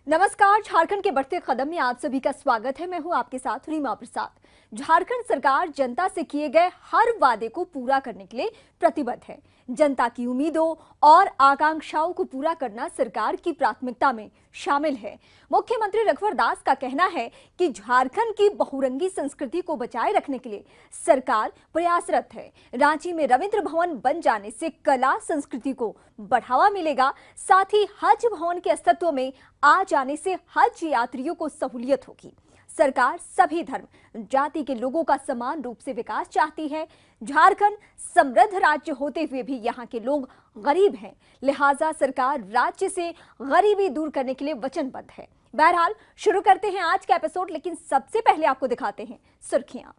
नमस्कार। झारखंड के बढ़ते कदम में आप सभी का स्वागत है। मैं हूं आपके साथ रीमा प्रसाद। झारखंड सरकार जनता से किए गए हर वादे को पूरा करने के लिए प्रतिबद्ध है। जनता की उम्मीदों और आकांक्षाओं को पूरा करना सरकार की प्राथमिकता में शामिल है। मुख्यमंत्री रघुवर दास का कहना है कि झारखंड की बहुरंगी संस्कृति को बचाए रखने के लिए सरकार प्रयासरत है। रांची में रविंद्र भवन बन जाने से कला संस्कृति को बढ़ावा मिलेगा, साथ ही हज भवन के अस्तित्व में आ जाने से हज यात्रियों को सहूलियत होगी। सरकार सभी धर्म जाति के लोगों का समान रूप से विकास चाहती है। झारखंड समृद्ध राज्य होते हुए भी यहाँ के लोग गरीब हैं, लिहाजा सरकार राज्य से गरीबी दूर करने के लिए वचनबद्ध है। बहरहाल शुरू करते हैं आज का एपिसोड, लेकिन सबसे पहले आपको दिखाते हैं सुर्खियां।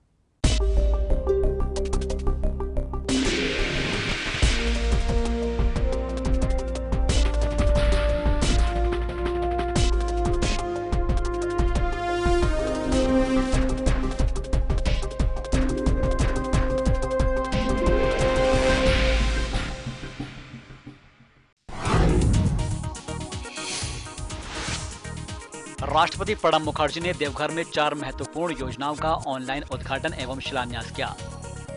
राष्ट्रपति प्रणब मुखर्जी ने देवघर में 4 महत्वपूर्ण योजनाओं का ऑनलाइन उद्घाटन एवं शिलान्यास किया।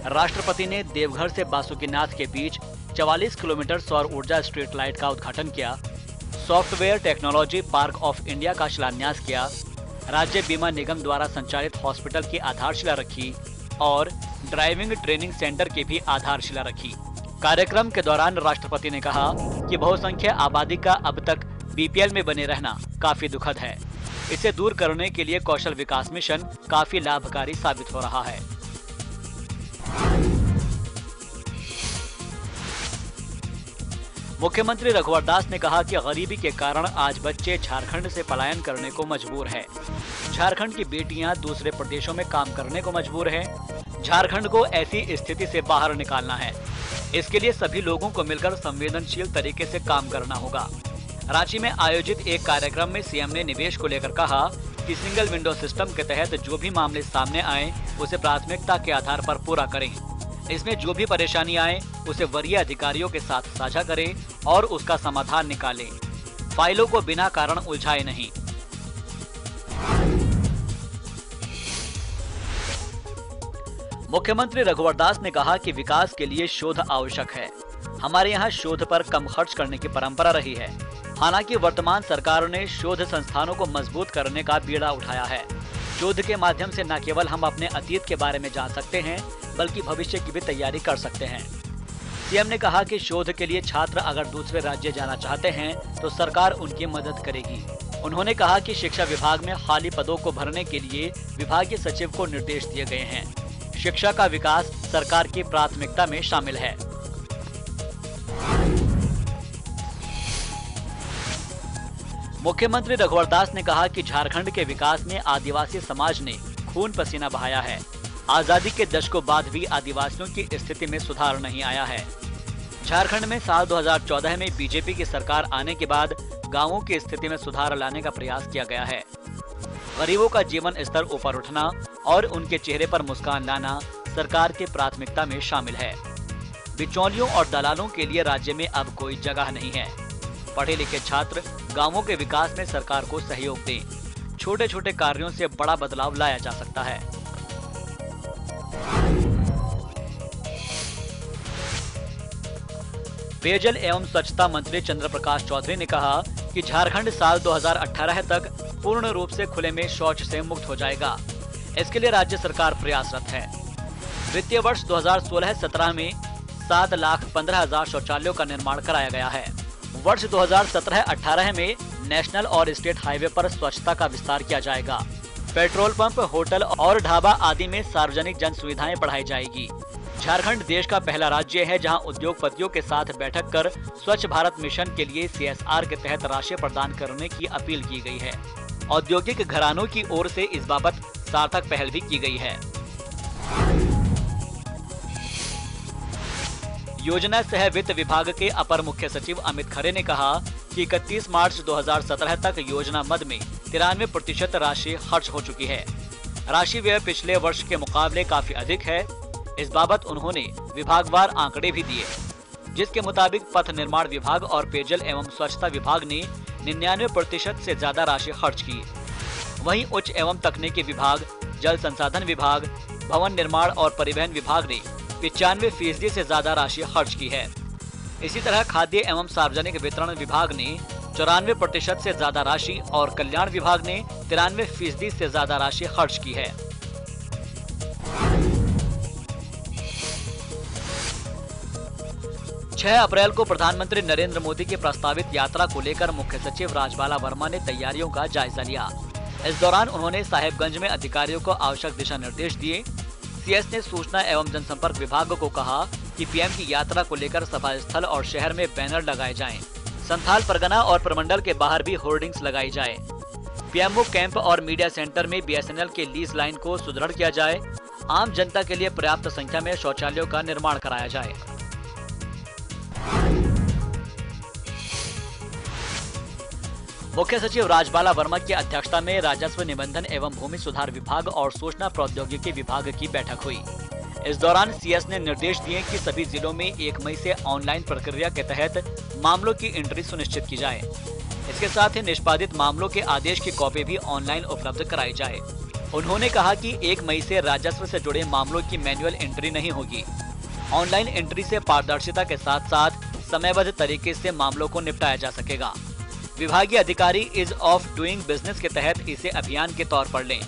राष्ट्रपति ने देवघर से बासुकीनाथ के बीच 44 किलोमीटर सौर ऊर्जा स्ट्रीट लाइट का उद्घाटन किया। Software technology park of India का शिलान्यास किया। राज्य बीमा निगम द्वारा संचालित हॉस्पिटल की आधारशिला रखी और ड्राइविंग ट्रेनिंग सेंटर की भी आधारशिला रखी। कार्यक्रम के दौरान राष्ट्रपति ने कहा कि बहुसंख्यक आबादी का अब तक बीपीएल में बने रहना काफी दुखद है। इसे दूर करने के लिए कौशल विकास मिशन काफी लाभकारी साबित हो रहा है। मुख्यमंत्री रघुवर दास ने कहा कि गरीबी के कारण आज बच्चे झारखंड से पलायन करने को मजबूर हैं। झारखंड की बेटियां दूसरे प्रदेशों में काम करने को मजबूर हैं। झारखंड को ऐसी स्थिति से बाहर निकालना है। इसके लिए सभी लोगों को मिलकर संवेदनशील तरीके से काम करना होगा। रांची में आयोजित एक कार्यक्रम में सीएम ने निवेश को लेकर कहा कि सिंगल विंडो सिस्टम के तहत जो भी मामले सामने आए उसे प्राथमिकता के आधार पर पूरा करें। इसमें जो भी परेशानी आए उसे वरीय अधिकारियों के साथ साझा करें और उसका समाधान निकालें। फाइलों को बिना कारण उलझाए नहीं। मुख्यमंत्री रघुवर दास ने कहा कि विकास के लिए शोध आवश्यक है। हमारे यहाँ शोध पर कम खर्च करने की परंपरा रही है। हालांकि वर्तमान सरकार ने शोध संस्थानों को मजबूत करने का बीड़ा उठाया है। शोध के माध्यम से न केवल हम अपने अतीत के बारे में जान सकते हैं, बल्कि भविष्य की भी तैयारी कर सकते हैं। सीएम ने कहा कि शोध के लिए छात्र अगर दूसरे राज्य जाना चाहते हैं तो सरकार उनकी मदद करेगी। उन्होंने कहा कि शिक्षा विभाग में खाली पदों को भरने के लिए विभागीय सचिव को निर्देश दिए गए हैं। शिक्षा का विकास सरकार की प्राथमिकता में शामिल है। मुख्यमंत्री रघुवर दास ने कहा कि झारखंड के विकास में आदिवासी समाज ने खून पसीना बहाया है। आजादी के दशकों बाद भी आदिवासियों की स्थिति में सुधार नहीं आया है। झारखंड में साल 2014 में बीजेपी की सरकार आने के बाद गांवों की स्थिति में सुधार लाने का प्रयास किया गया है। गरीबों का जीवन स्तर ऊपर उठना और उनके चेहरे पर मुस्कान लाना सरकार की प्राथमिकता में शामिल है। बिचौलियों और दलालों के लिए राज्य में अब कोई जगह नहीं है। पढ़े लिखे छात्र गांवों के विकास में सरकार को सहयोग दें। छोटे छोटे कार्यों से बड़ा बदलाव लाया जा सकता है। पेयजल एवं स्वच्छता मंत्री चंद्र प्रकाश चौधरी ने कहा कि झारखंड साल 2018 तक पूर्ण रूप से खुले में शौच से मुक्त हो जाएगा। इसके लिए राज्य सरकार प्रयासरत है। वित्तीय वर्ष 2016-17 में 7,15,000 शौचालयों का निर्माण कराया गया है। वर्ष 2017-18 में नेशनल और स्टेट हाईवे पर स्वच्छता का विस्तार किया जाएगा। पेट्रोल पंप, होटल और ढाबा आदि में सार्वजनिक जन सुविधाएं बढ़ाई जाएगी। झारखंड देश का पहला राज्य है जहां उद्योगपतियों के साथ बैठक कर स्वच्छ भारत मिशन के लिए CSR के तहत राशि प्रदान करने की अपील की गई है। औद्योगिक घरानों की ओर से इस बाबत सार्थक पहल भी की गई है। योजना सह वित्त विभाग के अपर मुख्य सचिव अमित खरे ने कहा कि 31 मार्च 2017 तक योजना मद में 93% राशि खर्च हो चुकी है। राशि व्यय पिछले वर्ष के मुकाबले काफी अधिक है। इस बाबत उन्होंने विभागवार आंकड़े भी दिए, जिसके मुताबिक पथ निर्माण विभाग और पेयजल एवं स्वच्छता विभाग ने 99% से ज्यादा राशि खर्च की। वहीं उच्च एवं तकनीकी विभाग, जल संसाधन विभाग, भवन निर्माण और परिवहन विभाग ने 95% से ज्यादा राशि खर्च की है। इसी तरह खाद्य एवं सार्वजनिक वितरण विभाग ने 94% से ज्यादा राशि और कल्याण विभाग ने 93% से ज्यादा राशि खर्च की है। छह अप्रैल को प्रधानमंत्री नरेंद्र मोदी की प्रस्तावित यात्रा को लेकर मुख्य सचिव राजबाला वर्मा ने तैयारियों का जायजा लिया। इस दौरान उन्होंने साहेबगंज में अधिकारियों को आवश्यक दिशा निर्देश दिए। सीएस ने सूचना एवं जनसंपर्क विभाग को कहा कि पीएम की यात्रा को लेकर सभा स्थल और शहर में बैनर लगाए जाएं। संथाल परगना और प्रमंडल के बाहर भी होर्डिंग्स लगाई जाए। पीएमओ कैंप और मीडिया सेंटर में बीएसएनएल के लीज लाइन को सुदृढ़ किया जाए। आम जनता के लिए पर्याप्त संख्या में शौचालयों का निर्माण कराया जाए। मुख्य सचिव राजबाला वर्मा की अध्यक्षता में राजस्व निबंधन एवं भूमि सुधार विभाग और सूचना प्रौद्योगिकी विभाग की बैठक हुई। इस दौरान सीएस ने निर्देश दिए कि सभी जिलों में 1 मई से ऑनलाइन प्रक्रिया के तहत मामलों की एंट्री सुनिश्चित की जाए। इसके साथ ही निष्पादित मामलों के आदेश की कॉपी भी ऑनलाइन उपलब्ध कराई जाए। उन्होंने कहा कि 1 मई से राजस्व से जुड़े मामलों की मैनुअल एंट्री नहीं होगी। ऑनलाइन एंट्री से पारदर्शिता के साथ साथ समयबद्ध तरीके से मामलों को निपटाया जा सकेगा। विभागीय अधिकारी इज ऑफ डूइंग बिजनेस के तहत इसे अभियान के तौर पर लें।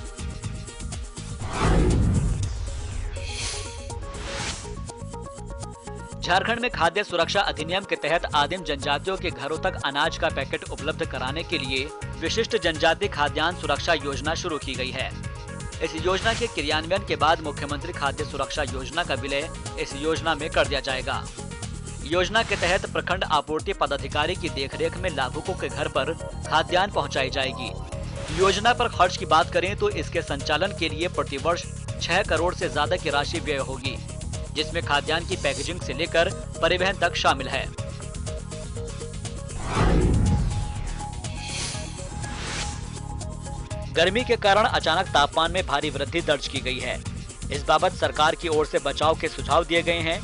झारखंड में खाद्य सुरक्षा अधिनियम के तहत आदिम जनजातियों के घरों तक अनाज का पैकेट उपलब्ध कराने के लिए विशिष्ट जनजाति खाद्यान्न सुरक्षा योजना शुरू की गई है। इस योजना के क्रियान्वयन के बाद मुख्यमंत्री खाद्य सुरक्षा योजना का विलय इस योजना में कर दिया जाएगा। योजना के तहत प्रखंड आपूर्ति पदाधिकारी की देखरेख में लाभुकों के घर पर खाद्यान्न पहुंचाई जाएगी। योजना पर खर्च की बात करें तो इसके संचालन के लिए प्रतिवर्ष 6 करोड़ से ज्यादा की राशि व्यय होगी, जिसमें खाद्यान्न की पैकेजिंग से लेकर परिवहन तक शामिल है। गर्मी के कारण अचानक तापमान में भारी वृद्धि दर्ज की गई है। इस बाबत सरकार की ओर से बचाव के सुझाव दिए गए हैं।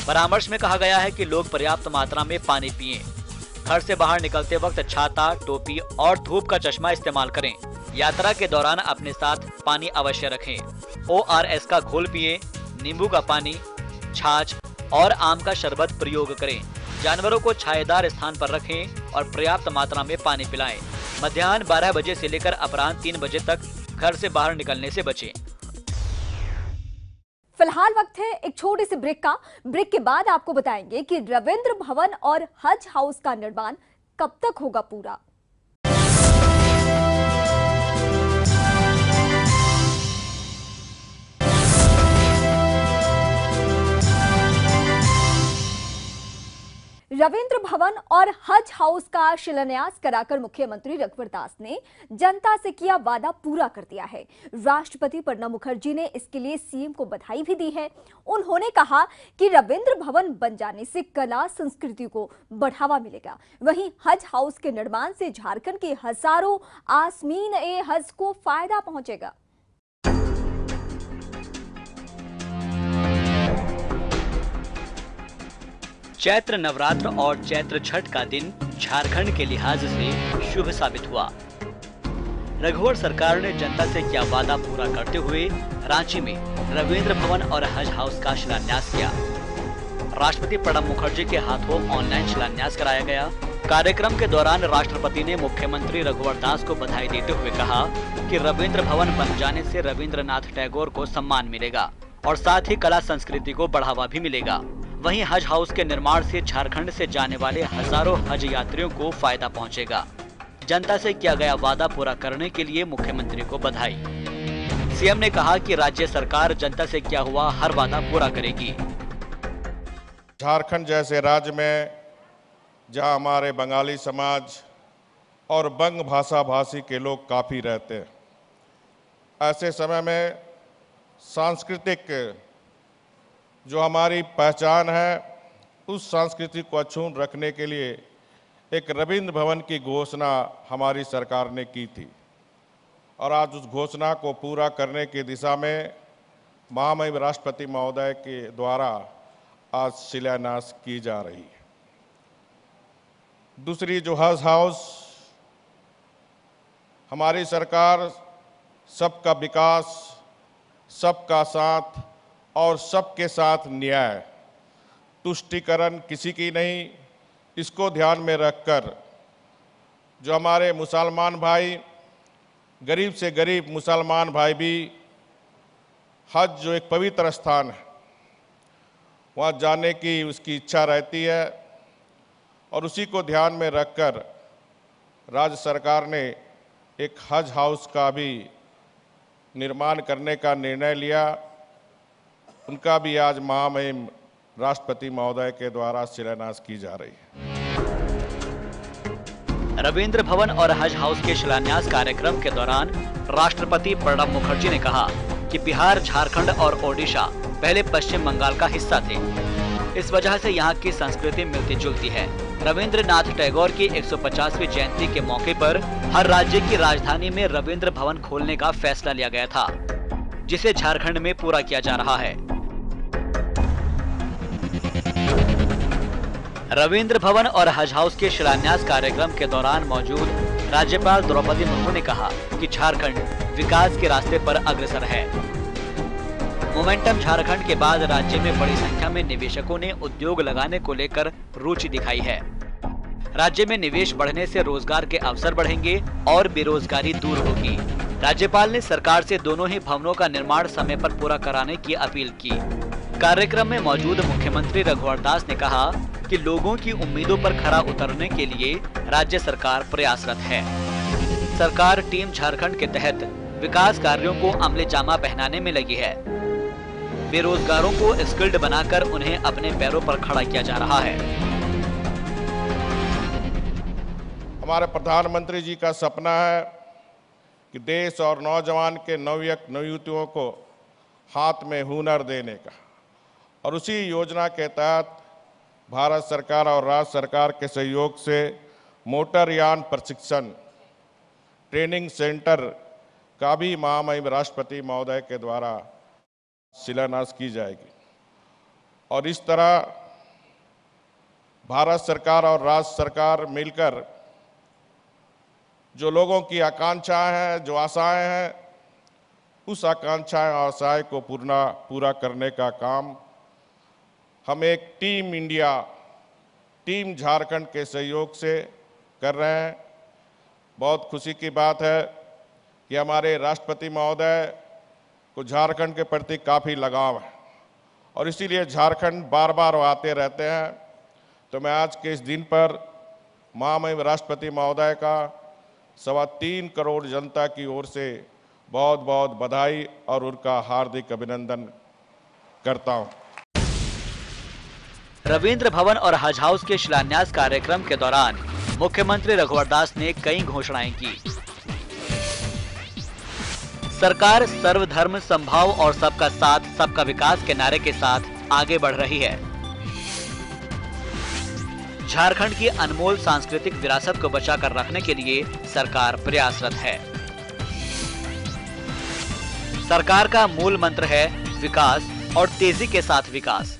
परामर्श में कहा गया है कि लोग पर्याप्त मात्रा में पानी पिएं। घर से बाहर निकलते वक्त छाता, टोपी और धूप का चश्मा इस्तेमाल करें। यात्रा के दौरान अपने साथ पानी अवश्य रखें। ORS का घोल पिएं, नींबू का पानी, छाछ और आम का शरबत प्रयोग करें। जानवरों को छायेदार स्थान पर रखें और पर्याप्त मात्रा में पानी पिलाएं। मध्याह्न 12 बजे से लेकर अपराह्न 3 बजे तक घर से बाहर निकलने से बचें। फिलहाल वक्त है एक छोटे से ब्रेक का। ब्रेक के बाद आपको बताएंगे कि रविंद्र भवन और हज हाउस का निर्माण कब तक होगा पूरा। रविंद्र भवन और हज हाउस का शिलान्यास कराकर मुख्यमंत्री रघुवर दास ने जनता से किया वादा पूरा कर दिया है। राष्ट्रपति प्रणब मुखर्जी ने इसके लिए सीएम को बधाई भी दी है। उन्होंने कहा कि रविंद्र भवन बन जाने से कला संस्कृति को बढ़ावा मिलेगा। वहीं हज हाउस के निर्माण से झारखंड के हजारों आसमीन ए हज को फायदा पहुंचेगा। चैत्र नवरात्र और चैत्र छठ का दिन झारखंड के लिहाज से शुभ साबित हुआ। रघुवर सरकार ने जनता से किया वादा पूरा करते हुए रांची में रविंद्र भवन और हज हाउस का शिलान्यास किया। राष्ट्रपति प्रणब मुखर्जी के हाथों ऑनलाइन शिलान्यास कराया गया। कार्यक्रम के दौरान राष्ट्रपति ने मुख्यमंत्री रघुवर दास को बधाई देते हुए कहा कि रविंद्र भवन बन जाने से रविंद्रनाथ टैगोर को सम्मान मिलेगा और साथ ही कला संस्कृति को बढ़ावा भी मिलेगा। वहीं हज हाउस के निर्माण से झारखंड से जाने वाले हजारों हज यात्रियों को फायदा पहुंचेगा। जनता से किया गया वादा पूरा करने के लिए मुख्यमंत्री को बधाई। सीएम ने कहा कि राज्य सरकार जनता से किया हुआ हर वादा पूरा करेगी। झारखंड जैसे राज्य में जहां हमारे बंगाली समाज और बंग भाषा भाषी के लोग काफी रहते हैं, ऐसे समय में सांस्कृतिक जो हमारी पहचान है उस संस्कृति को अक्षुण्ण रखने के लिए एक रविंद्र भवन की घोषणा हमारी सरकार ने की थी और आज उस घोषणा को पूरा करने की दिशा में महामहिम राष्ट्रपति महोदय के द्वारा आज शिलान्यास की जा रही है। दूसरी जो हज हाउस हमारी सरकार सबका विकास, सबका साथ और सबके साथ न्याय, तुष्टीकरण किसी की नहीं, इसको ध्यान में रखकर जो हमारे मुसलमान भाई, गरीब से गरीब मुसलमान भाई भी हज जो एक पवित्र स्थान है वहाँ जाने की उसकी इच्छा रहती है और उसी को ध्यान में रखकर राज्य सरकार ने एक हज हाउस का भी निर्माण करने का निर्णय लिया। उनका भी आज महामहिम राष्ट्रपति महोदय के द्वारा शिलान्यास की जा रही है। रविंद्र भवन और हज हाउस के शिलान्यास कार्यक्रम के दौरान राष्ट्रपति प्रणब मुखर्जी ने कहा कि बिहार, झारखंड और ओडिशा पहले पश्चिम बंगाल का हिस्सा थे। इस वजह से यहाँ की संस्कृति मिलती जुलती है। रविंद्रनाथ टैगोर की 150वीं जयंती के मौके पर हर राज्य की राजधानी में रविंद्र भवन खोलने का फैसला लिया गया था, जिसे झारखंड में पूरा किया जा रहा है। रविंद्र भवन और हज हाउस के शिलान्यास कार्यक्रम के दौरान मौजूद राज्यपाल द्रौपदी मुर्मू ने कहा कि झारखंड विकास के रास्ते पर अग्रसर है। मोमेंटम झारखंड के बाद राज्य में बड़ी संख्या में निवेशकों ने उद्योग लगाने को लेकर रुचि दिखाई है। राज्य में निवेश बढ़ने से रोजगार के अवसर बढ़ेंगे और बेरोजगारी दूर होगी। राज्यपाल ने सरकार से दोनों ही भवनों का निर्माण समय पर पूरा कराने की अपील की। कार्यक्रम में मौजूद मुख्यमंत्री रघुवर दास ने कहा कि लोगों की उम्मीदों पर खरा उतरने के लिए राज्य सरकार प्रयासरत है। सरकार टीम झारखंड के तहत विकास कार्यों को अमलीजामा पहनाने में लगी है। बेरोजगारों को स्किल्ड बनाकर उन्हें अपने पैरों पर खड़ा किया जा रहा है। हमारे प्रधानमंत्री जी का सपना है कि देश और नौजवान के नवयुवक नवयुवतियों को हाथ में हुनर देने का, और उसी योजना के तहत भारत सरकार और राज्य सरकार के सहयोग से मोटर यान प्रशिक्षण ट्रेनिंग सेंटर का भी महामहिम राष्ट्रपति महोदय के द्वारा शिलान्यास की जाएगी। और इस तरह भारत सरकार और राज्य सरकार मिलकर जो लोगों की आकांक्षाएं हैं, जो आशाएं हैं, उस आकांक्षाएं और आशाएं को पूरा करने का काम हम एक टीम इंडिया, टीम झारखंड के सहयोग से कर रहे हैं। बहुत खुशी की बात है कि हमारे राष्ट्रपति महोदय को झारखंड के प्रति काफ़ी लगाव है और इसीलिए झारखंड बार बार आते रहते हैं। तो मैं आज के इस दिन पर महामहिम राष्ट्रपति महोदय का 3.25 करोड़ जनता की ओर से बहुत बहुत बधाई और उनका हार्दिक अभिनंदन करता हूं। रविंद्र भवन और हज हाउस के शिलान्यास कार्यक्रम के दौरान मुख्यमंत्री रघुवर दास ने कई घोषणाएं की। सरकार सर्वधर्म समभाव और सबका साथ सबका विकास के नारे के साथ आगे बढ़ रही है। झारखंड की अनमोल सांस्कृतिक विरासत को बचाकर रखने के लिए सरकार प्रयासरत है। सरकार का मूल मंत्र है विकास और तेजी के साथ विकास।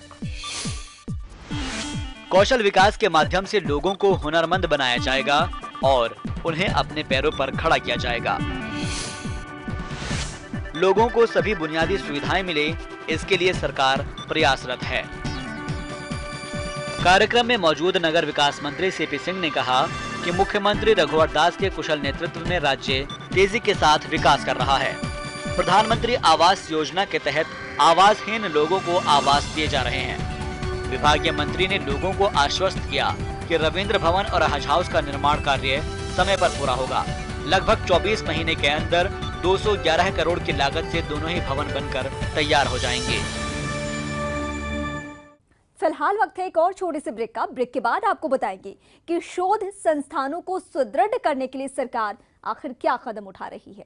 कौशल विकास के माध्यम से लोगों को हुनरमंद बनाया जाएगा और उन्हें अपने पैरों पर खड़ा किया जाएगा। लोगों को सभी बुनियादी सुविधाएं मिले, इसके लिए सरकार प्रयासरत है। कार्यक्रम में मौजूद नगर विकास मंत्री सीपी सिंह ने कहा कि मुख्यमंत्री रघुवर दास के कुशल नेतृत्व में राज्य तेजी के साथ विकास कर रहा है। प्रधानमंत्री आवास योजना के तहत आवासहीन लोगों को आवास दिए जा रहे हैं। विभागीय मंत्री ने लोगों को आश्वस्त किया कि रविंद्र भवन और हज हाउस का निर्माण कार्य समय पर पूरा होगा। लगभग 24 महीने के अंदर 211 करोड़ की लागत से दोनों ही भवन बनकर तैयार हो जाएंगे। फिलहाल वक्त है एक और छोटे से ब्रेक का। ब्रेक के बाद आपको बताएंगे कि शोध संस्थानों को सुदृढ़ करने के लिए सरकार आखिर क्या कदम उठा रही है।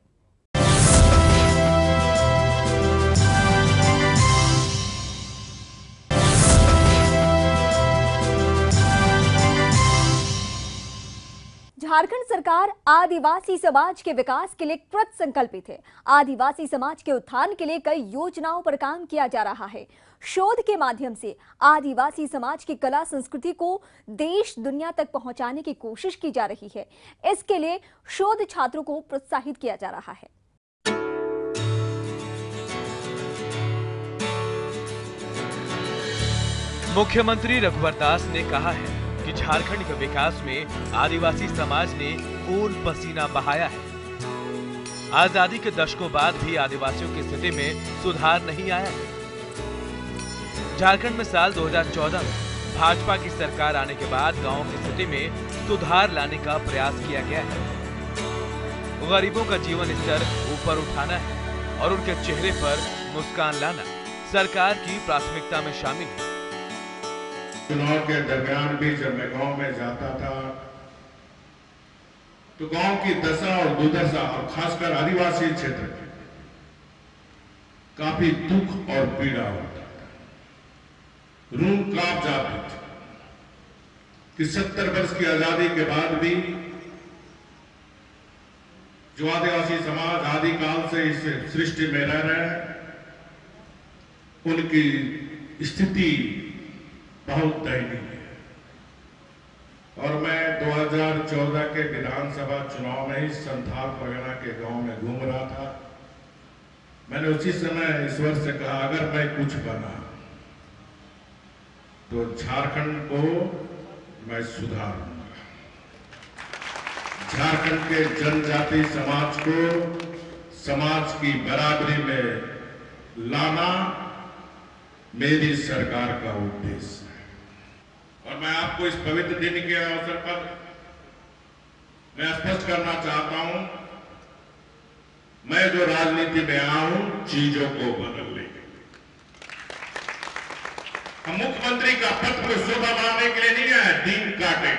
झारखंड सरकार आदिवासी समाज के विकास के लिए कृत संकल्पित है। आदिवासी समाज के उत्थान के लिए कई योजनाओं पर काम किया जा रहा है। शोध के माध्यम से आदिवासी समाज की कला संस्कृति को देश दुनिया तक पहुंचाने की कोशिश की जा रही है। इसके लिए शोध छात्रों को प्रोत्साहित किया जा रहा है। मुख्यमंत्री रघुवर दास ने कहा है कि झारखंड के विकास में आदिवासी समाज ने खून पसीना बहाया है। आजादी के दशकों बाद भी आदिवासियों की स्थिति में सुधार नहीं आया है। झारखंड में साल 2014 में भाजपा की सरकार आने के बाद गांवों की स्थिति में सुधार लाने का प्रयास किया गया है। गरीबों का जीवन स्तर ऊपर उठाना है और उनके चेहरे पर मुस्कान लाना सरकार की प्राथमिकता में शामिल है। चुनाव के दरमियान भी जब मैं गांव में जाता था तो गांव की दशा और दुर्दशा और खासकर आदिवासी क्षेत्र में काफी दुख और पीड़ा होता था। रूह कांप जाती थी कि 70 वर्ष की आजादी के बाद भी जो आदिवासी समाज आदिकाल से इस सृष्टि में रह रहे हैं, उनकी स्थिति बहुत दयनीय है। और मैं 2014 के विधानसभा चुनाव में ही संथाल परगना के गांव में घूम रहा था। मैंने उसी समय ईश्वर से कहा, अगर मैं कुछ बना तो झारखंड को मैं सुधारूंगा। झारखंड के जनजाति समाज को समाज की बराबरी में लाना मेरी सरकार का उद्देश्य है। और मैं आपको इस पवित्र दिन के अवसर पर मैं स्पष्ट करना चाहता हूं, मैं जो राजनीति में आया हूं चीजों को बदलने के लिए। हम मुख्यमंत्री का पद को शोभा बढ़ाने के लिए नहीं आए, दिन काटे।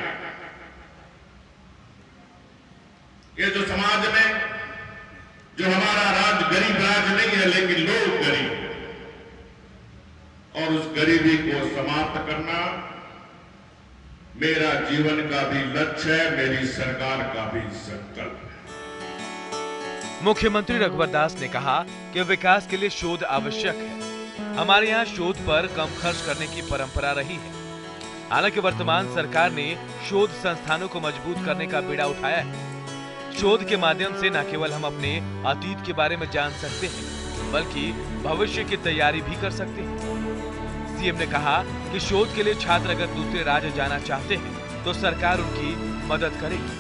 ये जो समाज में जो हमारा राज गरीब राज नहीं है, लेकिन लोग गरीब हैं, और उस गरीबी को समाप्त करना मेरा जीवन का भी लक्ष्य है, मेरी सरकार का भी संकल्प है। मुख्यमंत्री रघुवर दास ने कहा कि विकास के लिए शोध आवश्यक है। हमारे यहाँ शोध पर कम खर्च करने की परंपरा रही है। हालांकि वर्तमान सरकार ने शोध संस्थानों को मजबूत करने का बीड़ा उठाया है। शोध के माध्यम से न केवल हम अपने अतीत के बारे में जान सकते हैं, बल्कि भविष्य की तैयारी भी कर सकते हैं। सीएम ने कहा कि शोध के लिए छात्र अगर दूसरे राज्य जाना चाहते हैं तो सरकार उनकी मदद करेगी।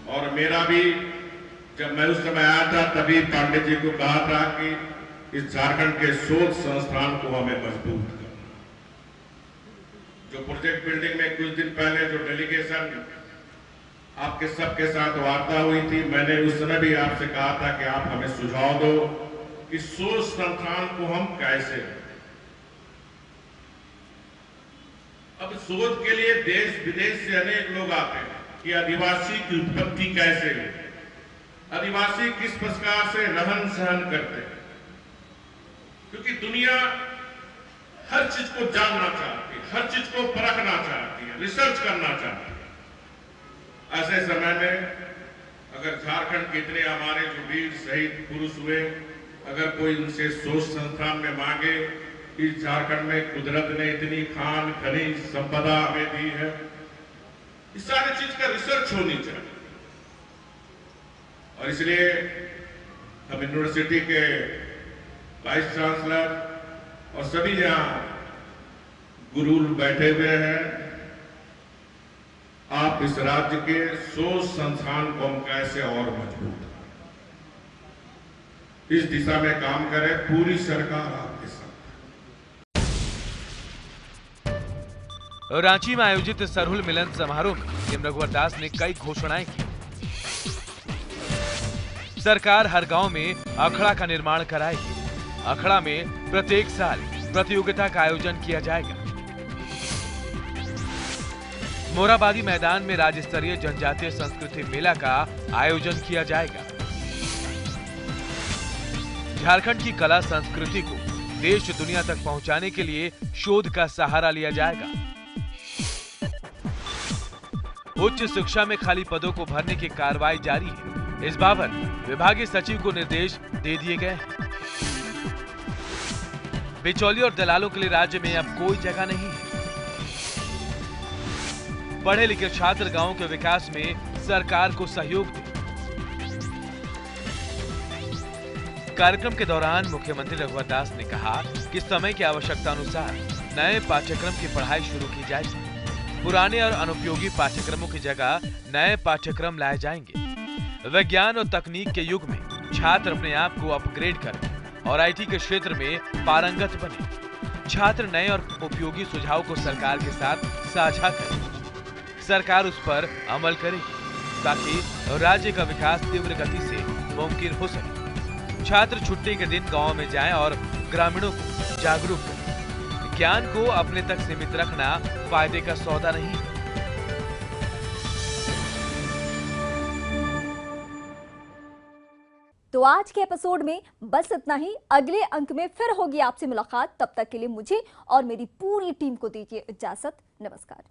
और मेरा भी जब मैं उस समय आया था तभी पांडे जी को कहा था कि इस झारखंड के शोध संस्थान को हमें मजबूत करना। जो प्रोजेक्ट बिल्डिंग में कुछ दिन पहले जो डेलीगेशन आपके सबके साथ वार्ता हुई थी, मैंने उस समय भी आपसे कहा था कि आप हमें सुझाव दो कि शोध संस्थान को हम कैसे। अब शोध के लिए देश विदेश से अनेक लोग आते हैं कि आदिवासी की उत्पत्ति कैसे हुई, आदिवासी किस प्रकार से रहन सहन करते हैं, क्योंकि दुनिया हर चीज को जानना चाहती है, हर चीज को परखना चाहती है, रिसर्च करना चाहती है। ऐसे समय में अगर झारखंड के इतने हमारे जो वीर शहीद पुरुष हुए, अगर कोई उनसे शोध संस्थान में मांगे कि झारखंड में कुदरत ने इतनी खान खनिज संपदा हमें दी है, इस सारी चीज का रिसर्च होनी चाहिए। और इसलिए हम यूनिवर्सिटी के वाइस चांसलर और सभी यहाँ गुरु बैठे हुए हैं। आप इस राज्य के शोध संस्थान को हम कैसे और मजबूत करें, इस दिशा में काम करें। पूरी सरकार आपके साथ। रांची में आयोजित सरहुल मिलन समारोह में सीएम रघुवर दास ने कई घोषणाएं की। सरकार हर गांव में अखड़ा का निर्माण कराएगी। अखड़ा में प्रत्येक साल प्रतियोगिता का आयोजन किया जाएगा। मोराबादी मैदान में राज्य स्तरीय जनजातीय संस्कृति मेला का आयोजन किया जाएगा। झारखंड की कला संस्कृति को देश दुनिया तक पहुंचाने के लिए शोध का सहारा लिया जाएगा। उच्च शिक्षा में खाली पदों को भरने की कार्रवाई जारी है। इस बाबत विभागीय सचिव को निर्देश दे दिए गए हैं। बिचौलियों और दलालों के लिए राज्य में अब कोई जगह नहीं है। पढ़े लिखे छात्र गांवों के विकास में सरकार को सहयोग दें। कार्यक्रम के दौरान मुख्यमंत्री रघुवर दास ने कहा कि समय की आवश्यकता अनुसार नए पाठ्यक्रम की पढ़ाई शुरू की जाएगी। पुराने और अनुपयोगी पाठ्यक्रमों की जगह नए पाठ्यक्रम लाए जाएंगे। विज्ञान और तकनीक के युग में छात्र अपने आप को अपग्रेड करें और आईटी के क्षेत्र में पारंगत बने। छात्र नए और उपयोगी सुझाव को सरकार के साथ साझा करें। सरकार उस पर अमल करेगी ताकि राज्य का विकास तीव्र गति से मुमकिन हो सके। छात्र छुट्टी के दिन गांव में जाएं और ग्रामीणों को जागरूक करें। ज्ञान को अपने तक सीमित रखना फायदे का सौदा नहीं है। तो आज के एपिसोड में बस इतना ही। अगले अंक में फिर होगी आपसे मुलाकात। तब तक के लिए मुझे और मेरी पूरी टीम को दीजिए इजाजत। नमस्कार।